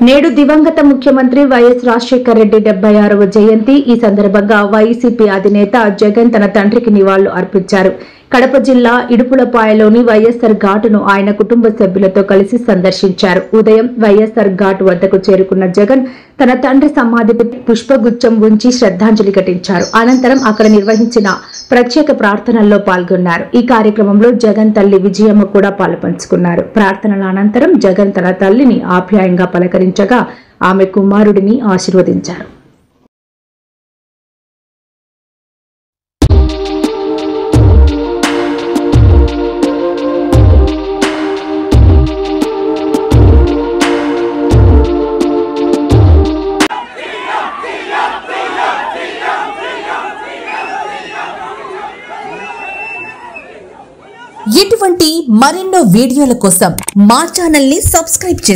నేడు దివంగత ముఖ్యమంత్రి వైఎస్ రాజశేఖర్ రెడ్డి 76వ జయంతి. ఈ సందర్భంగా వైసీపీ అధినేత జగన్ తన తండ్రికి నివాళులు అర్పించారు. కడప జిల్లా ఇడుపులపాయలోని వైఎస్ఆర్ ఘాటును ఆయన కుటుంబ సభ్యులతో కలిసి సందర్శించారు. ఉదయం వైఎస్ఆర్ ఘాట్ వద్దకు చేరుకున్న జగన్ తన తండ్రి సమాధిపై పుష్పగుచ్చం ఉంచి శ్రద్ధాంజలి ఘటించారు. అనంతరం అక్కడ నిర్వహించిన ప్రత్యేక ప్రార్థనల్లో పాల్గొన్నారు. ఈ కార్యక్రమంలో జగన్ తల్లి విజయమ్మ కూడా పాలుపంచుకున్నారు. ప్రార్థనల అనంతరం జగన్ తన తల్లిని ఆప్యాయంగా పలకరించగా ఆమె కుమారుడిని ఆశీర్వదించారు. ఇటువంటి మరెన్నో వీడియోల కోసం మా ఛానల్ ని సబ్స్క్రైబ్ చేయండి.